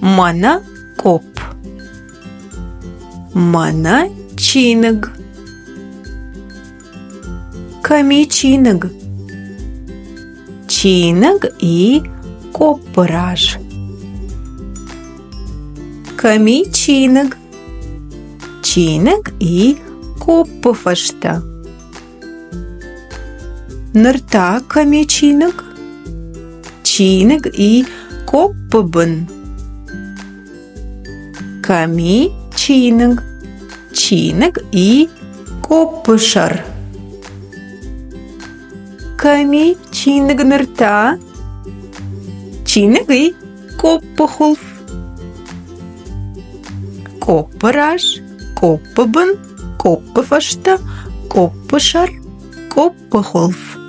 Mana kop. Mana чиныг. Ками чиныг. Чиныг и копраж. Ками чиныг. Чиныг и копфашта. Нырта ками чиныг. Чиныг и копбын. Ками чиныг. Чиныг и копшар. Ками чиныг нырта. Чиныг и копхулф. Копраж, копбын, копфашта, копшар, копхулф.